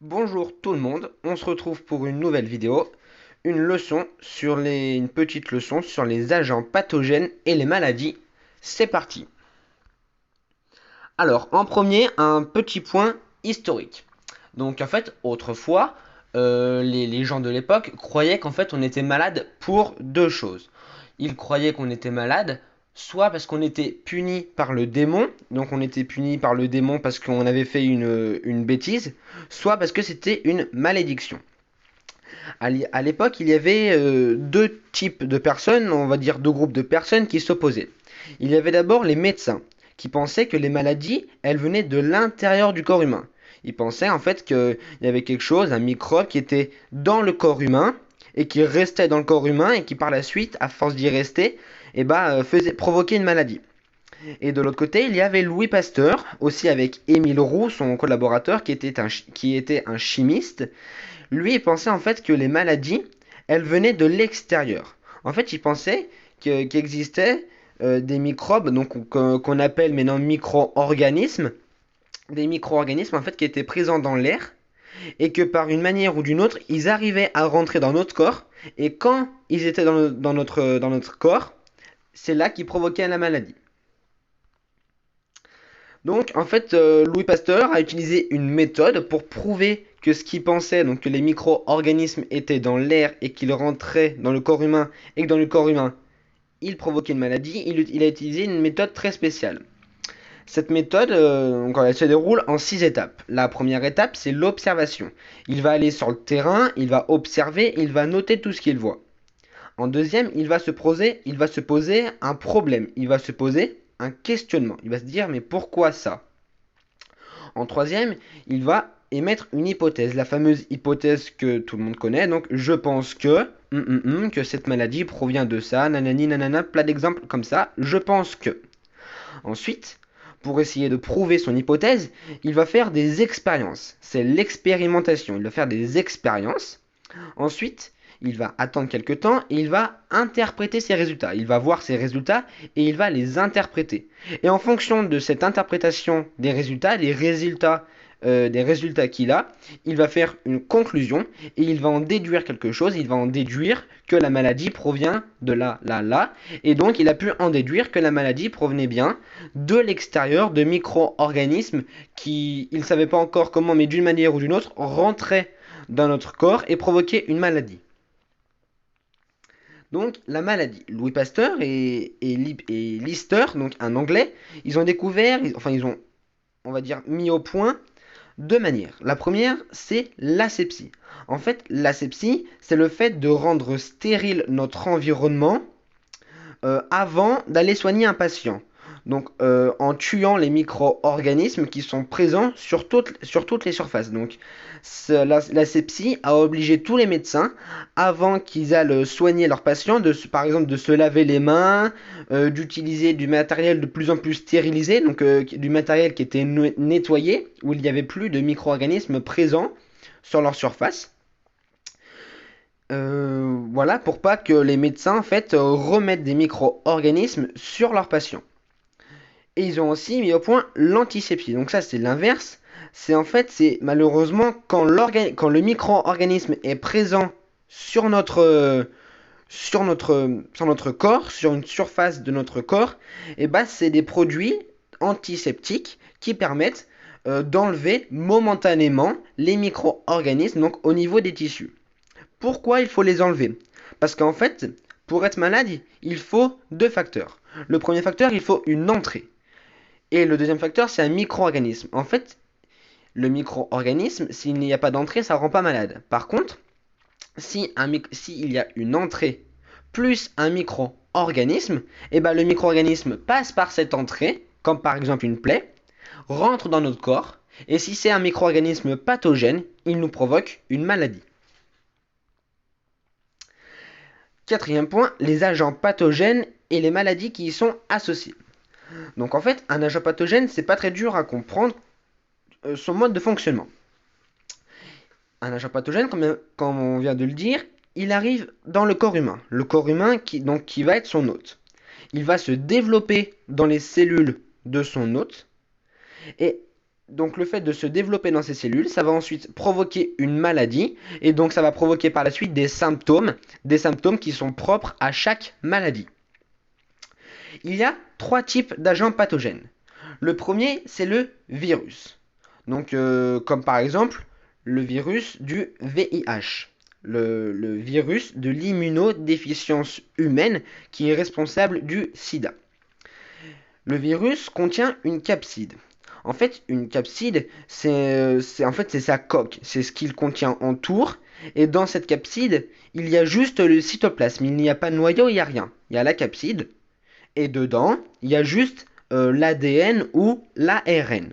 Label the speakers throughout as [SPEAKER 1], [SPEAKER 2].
[SPEAKER 1] Bonjour tout le monde, on se retrouve pour une nouvelle vidéo, une petite leçon sur les agents pathogènes et les maladies. C'est parti. Alors, en premier, un petit point historique. Donc en fait, autrefois, les gens de l'époque croyaient qu'en fait on était malade pour deux choses. Ils croyaient qu'on était malade soit parce qu'on était puni par le démon, donc on était puni par le démon parce qu'on avait fait une bêtise, soit parce que c'était une malédiction. À l'époque, il y avait deux types de personnes, on va dire deux groupes de personnes qui s'opposaient. Il y avait d'abord les médecins, qui pensaient que les maladies, elles venaient de l'intérieur du corps humain. Ils pensaient en fait qu'il y avait quelque chose, un microbe qui était dans le corps humain et qui restait dans le corps humain et qui par la suite, à force d'y rester, provoquait une maladie. Et de l'autre côté, il y avait Louis Pasteur, aussi avec Émile Roux, son collaborateur, qui était un chimiste. Lui, il pensait en fait que les maladies, elles venaient de l'extérieur. En fait, il pensait qu'il existait des microbes, donc qu'on appelle maintenant micro-organismes, des micro-organismes en fait qui étaient présents dans l'air et que par une manière ou d'une autre, ils arrivaient à rentrer dans notre corps et quand ils étaient dans notre corps, c'est là qu'ils provoquaient la maladie. Donc, en fait, Louis Pasteur a utilisé une méthode pour prouver que ce qu'il pensait, donc que les micro-organismes étaient dans l'air et qu'ils rentraient dans le corps humain, et que dans le corps humain, ils provoquaient une maladie, il a utilisé une méthode très spéciale. Cette méthode, elle se déroule en 6 étapes. La première étape, c'est l'observation. Il va aller sur le terrain, il va observer, il va noter tout ce qu'il voit. En deuxième, il va se poser un problème, il va se poser un questionnement. Il va se dire, mais pourquoi ça? En troisième, il va émettre une hypothèse, la fameuse hypothèse que tout le monde connaît. Donc, je pense que cette maladie provient de ça, nanani, nanana, plein d'exemples comme ça. Je pense que. Ensuite, pour essayer de prouver son hypothèse, il va faire des expériences. C'est l'expérimentation. Il va faire des expériences. Ensuite, il va attendre quelques temps et il va interpréter ses résultats. Il va voir ses résultats et il va les interpréter. Et en fonction de cette interprétation des résultats, des résultats qu'il a, il va faire une conclusion et il va en déduire quelque chose. Il va en déduire que la maladie provient de là. Et donc, il a pu en déduire que la maladie provenait bien de l'extérieur, de micro-organismes qui, il ne savait pas encore comment, mais d'une manière ou d'une autre, rentraient dans notre corps et provoquaient une maladie. Donc la maladie. Louis Pasteur et Lister, donc un Anglais, ils ont découvert, ils ont, on va dire, mis au point deux manières. La première, c'est l'asepsie. En fait, l'asepsie, c'est le fait de rendre stérile notre environnement avant d'aller soigner un patient. Donc, en tuant les micro-organismes qui sont présents sur toutes les surfaces. Donc, l'asepsie a obligé tous les médecins, avant qu'ils aillent soigner leurs patients, par exemple de se laver les mains, d'utiliser du matériel de plus en plus stérilisé, donc du matériel qui était nettoyé, où il n'y avait plus de micro-organismes présents sur leur surface. Voilà, pour pas que les médecins en fait remettent des micro-organismes sur leurs patients. Et ils ont aussi mis au point l'antisepsie. Donc ça c'est l'inverse. C'est malheureusement quand le micro-organisme est présent sur notre corps, sur une surface de notre corps, et bah c'est des produits antiseptiques qui permettent d'enlever momentanément les micro-organismes donc au niveau des tissus. Pourquoi il faut les enlever? Parce qu'en fait, pour être malade, il faut deux facteurs. Le premier facteur, il faut une entrée. Et le deuxième facteur, c'est un micro-organisme. En fait, le micro-organisme, s'il n'y a pas d'entrée, ça ne rend pas malade. Par contre, s'il y a une entrée plus un micro-organisme, et ben le micro-organisme passe par cette entrée, comme par exemple une plaie, rentre dans notre corps, et si c'est un micro-organisme pathogène, il nous provoque une maladie. Quatrième point, les agents pathogènes et les maladies qui y sont associées. Donc en fait, un agent pathogène, c'est pas très dur à comprendre son mode de fonctionnement. Un agent pathogène, comme on vient de le dire, il arrive dans le corps humain. Le corps humain qui va être son hôte. Il va se développer dans les cellules de son hôte. Et Donc le fait de se développer dans ces cellules, ça va ensuite provoquer une maladie, et donc ça va provoquer par la suite des symptômes qui sont propres à chaque maladie. Il y a trois types d'agents pathogènes. Le premier, c'est le virus. Donc, comme par exemple le virus du VIH, le virus de l'immunodéficience humaine qui est responsable du sida. Le virus contient une capside. En fait, une capside, c'est sa coque, c'est ce qu'il contient en tour. Et dans cette capside, il y a juste le cytoplasme. Il n'y a pas de noyau, il n'y a rien. Il y a la capside. Et dedans, il y a juste l'ADN ou l'ARN.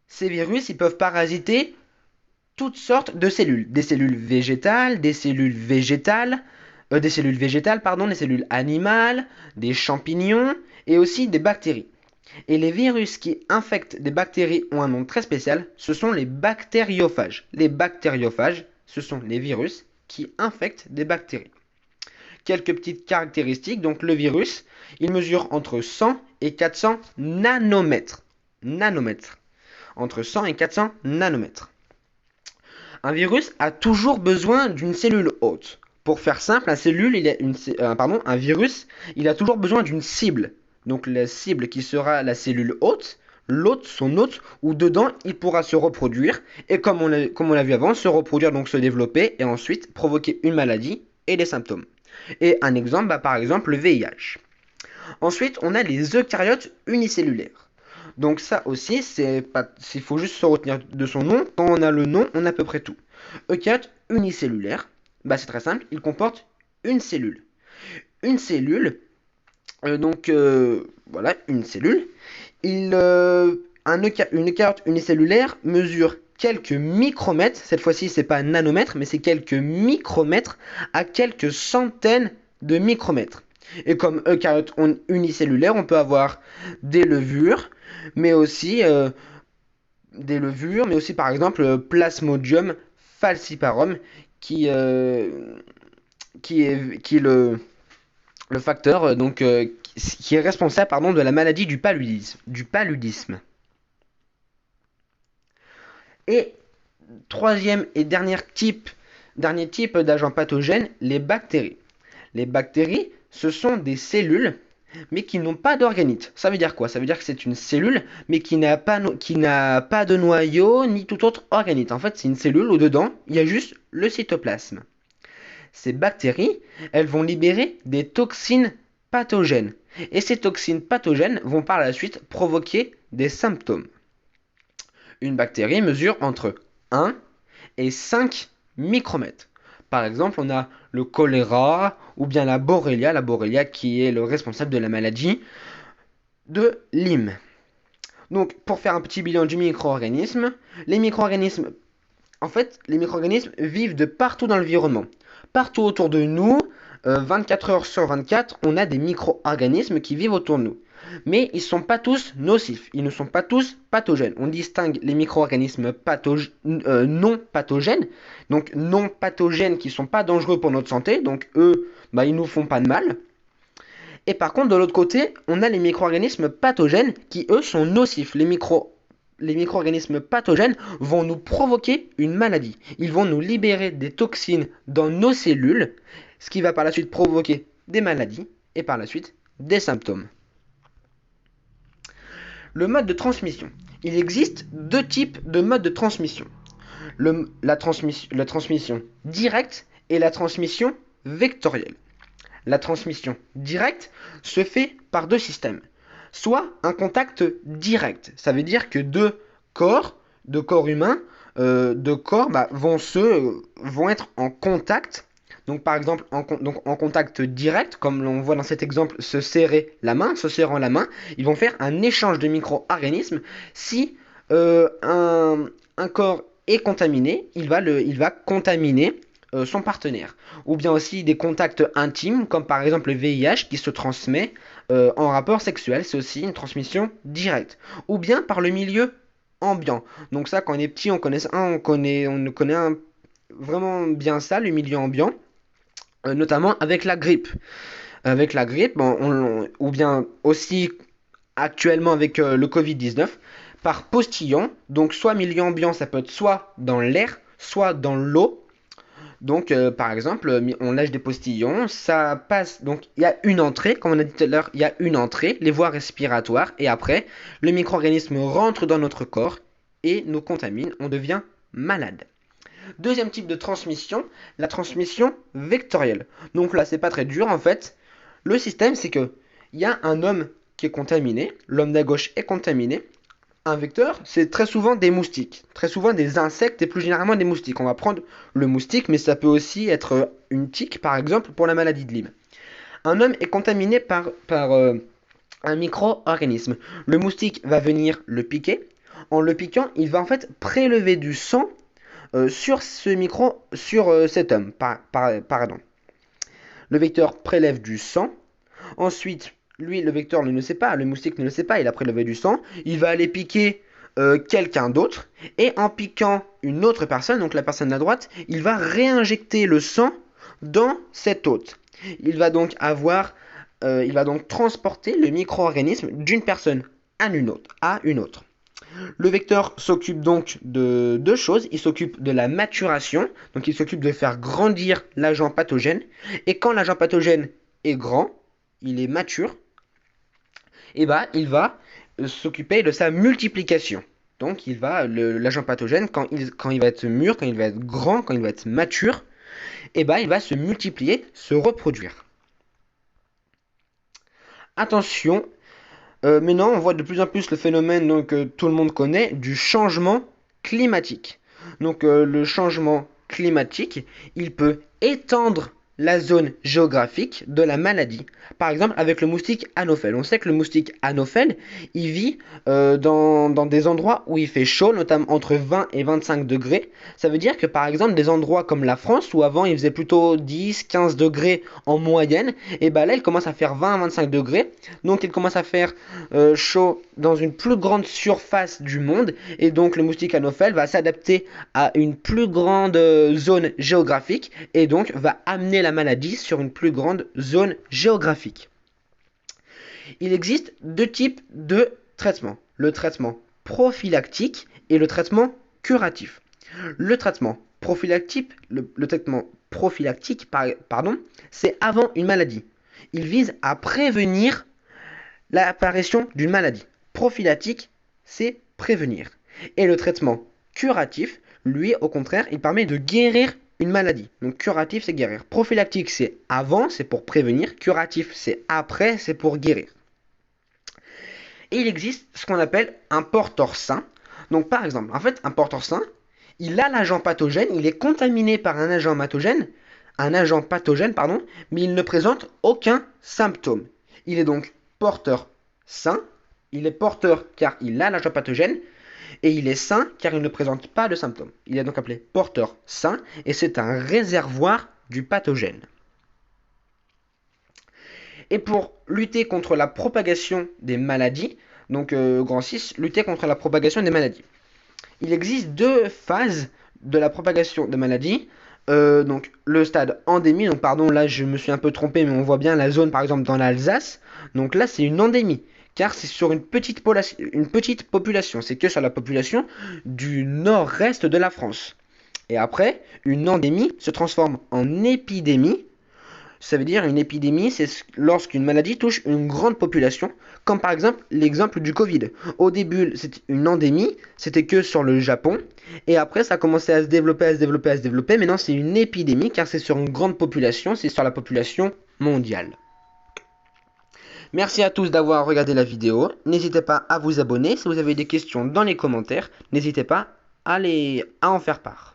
[SPEAKER 1] Ces virus, ils peuvent parasiter toutes sortes de cellules. Des cellules végétales, des cellules animales, des champignons et aussi des bactéries. Et les virus qui infectent des bactéries ont un nom très spécial, ce sont les bactériophages. Les bactériophages, ce sont les virus qui infectent des bactéries. Quelques petites caractéristiques, donc le virus, il mesure entre 100 et 400 nanomètres. Entre 100 et 400 nanomètres. Un virus a toujours besoin d'une cellule hôte. Pour faire simple, un virus, il a toujours besoin d'une cible. Donc la cible qui sera la cellule hôte, son hôte, où dedans il pourra se reproduire et comme on l'a vu avant, se reproduire, donc se développer et ensuite provoquer une maladie et des symptômes. Et un exemple, par exemple le VIH. Ensuite, on a les eucaryotes unicellulaires. Donc ça aussi, il faut juste se retenir de son nom. Quand on a le nom, on a à peu près tout. Eucaryote unicellulaire, c'est très simple, il comporte une cellule. Une cellule, voilà, une cellule. Une eucaryote unicellulaire mesure quelques micromètres, cette fois-ci c'est pas nanomètres, mais c'est quelques micromètres à quelques centaines de micromètres. Et comme eucaryote unicellulaire, on peut avoir des levures, mais aussi par exemple Plasmodium falciparum qui est le facteur qui est responsable de la maladie du paludisme. Et troisième et dernier type d'agents pathogènes, les bactéries. Les bactéries, ce sont des cellules, mais qui n'ont pas d'organites. Ça veut dire quoi? Ça veut dire que c'est une cellule, mais qui n'a pas de noyau, ni tout autre organite. En fait, c'est une cellule où dedans, il y a juste le cytoplasme. Ces bactéries, elles vont libérer des toxines pathogènes. Et ces toxines pathogènes vont par la suite provoquer des symptômes. Une bactérie mesure entre 1 et 5 micromètres. Par exemple, on a le choléra ou bien la Borrelia qui est le responsable de la maladie de Lyme. Donc, pour faire un petit bilan du micro-organisme, les micro-organismes vivent de partout dans l'environnement. Partout autour de nous, 24 heures sur 24, on a des micro-organismes qui vivent autour de nous. Mais ils ne sont pas tous nocifs, ils ne sont pas tous pathogènes. On distingue les micro-organismes non pathogènes, donc non pathogènes qui ne sont pas dangereux pour notre santé, donc eux, ils ne nous font pas de mal. Et par contre, de l'autre côté, on a les micro-organismes pathogènes qui, eux, sont nocifs. Les micro-organismes pathogènes vont nous provoquer une maladie. Ils vont nous libérer des toxines dans nos cellules, ce qui va par la suite provoquer des maladies et par la suite des symptômes. Le mode de transmission. Il existe deux types de modes de transmission. La transmission directe et la transmission vectorielle. La transmission directe se fait par deux systèmes. Soit un contact direct, ça veut dire que deux corps humains, vont être en contact. Donc par exemple en contact direct, comme l'on voit dans cet exemple, se serrant la main, ils vont faire un échange de micro-organismes. Si un corps est contaminé, il va contaminer son partenaire. Ou bien aussi des contacts intimes, comme par exemple le VIH qui se transmet en rapport sexuel, c'est aussi une transmission directe. Ou bien par le milieu ambiant. Donc ça, quand on est petit, on connaît vraiment bien ça, le milieu ambiant, notamment avec la grippe. Avec la grippe, ou bien aussi actuellement avec le Covid-19 par postillon. Donc soit milieu ambiant, ça peut être soit dans l'air, soit dans l'eau. Donc par exemple, on lâche des postillons, ça passe. Donc il y a une entrée, comme on a dit tout à l'heure, il y a une entrée, les voies respiratoires, et après, le micro-organisme rentre dans notre corps et nous contamine, on devient malade. Deuxième type de transmission, la transmission vectorielle. Donc là, c'est pas très dur en fait. Le système, c'est que il y a un homme qui est contaminé, l'homme d'à gauche est contaminé. Un vecteur, c'est très souvent des moustiques, très souvent des insectes et plus généralement des moustiques. On va prendre le moustique, mais ça peut aussi être une tique, par exemple, pour la maladie de Lyme. Un homme est contaminé par un micro-organisme. Le moustique va venir le piquer. En le piquant, il va en fait prélever du sang sur cet homme. Pardon. Le vecteur prélève du sang. Ensuite, lui, le vecteur ne le sait pas, le moustique ne le sait pas, il a prélevé du sang. Il va aller piquer quelqu'un d'autre. Et en piquant une autre personne, donc la personne à droite, il va réinjecter le sang dans cet hôte. Il va donc transporter le micro-organisme d'une personne à une autre. Le vecteur s'occupe donc de deux choses. Il s'occupe de la maturation, donc il s'occupe de faire grandir l'agent pathogène. Et quand l'agent pathogène est grand, il est mature, et il va s'occuper de sa multiplication. Donc l'agent pathogène, quand il va être mûr, quand il va être grand, quand il va être mature, il va se multiplier, se reproduire. Attention, maintenant on voit de plus en plus le phénomène que tout le monde connaît du changement climatique. Donc le changement climatique, il peut étendre la zone géographique de la maladie. Par exemple, avec le moustique Anophèle. On sait que le moustique Anophèle, il vit dans des endroits où il fait chaud, notamment entre 20 et 25 degrés. Ça veut dire que par exemple, des endroits comme la France, où avant il faisait plutôt 10, 15 degrés en moyenne, et là il commence à faire 20 à 25 degrés. Donc il commence à faire chaud dans une plus grande surface du monde. Et donc le moustique Anophèle va s'adapter à une plus grande zone géographique et donc va amener la maladie sur une plus grande zone géographique. Il existe deux types de traitements. Le traitement prophylactique et le traitement curatif. Le traitement prophylactique, c'est avant une maladie. Il vise à prévenir l'apparition d'une maladie. Prophylactique, c'est prévenir. Et le traitement curatif, lui, au contraire, il permet de guérir une maladie. Donc curatif, c'est guérir. Prophylactique, c'est avant, c'est pour prévenir. Curatif, c'est après, c'est pour guérir. Et il existe ce qu'on appelle un porteur sain. Donc par exemple, en fait, un porteur sain, il a l'agent pathogène, il est contaminé par un agent pathogène, mais il ne présente aucun symptôme. Il est donc porteur sain, il est porteur car il a l'agent pathogène, et il est sain car il ne présente pas de symptômes. Il est donc appelé porteur sain et c'est un réservoir du pathogène. Et pour lutter contre la propagation des maladies, donc grand 6, lutter contre la propagation des maladies. Il existe deux phases de la propagation des maladies. Donc le stade endémie, donc pardon, là je me suis un peu trompé, mais on voit bien la zone par exemple dans l'Alsace. Donc là c'est une endémie, car c'est sur une petite population, c'est que sur la population du nord-est de la France. Et après, une endémie se transforme en épidémie. Ça veut dire une épidémie, c'est lorsqu'une maladie touche une grande population, comme par exemple l'exemple du Covid. Au début, c'était une endémie, c'était que sur le Japon, et après ça a commencé à se développer. Maintenant, c'est une épidémie, car c'est sur une grande population, c'est sur la population mondiale. Merci à tous d'avoir regardé la vidéo. N'hésitez pas à vous abonner. Si vous avez des questions dans les commentaires, n'hésitez pas à en faire part.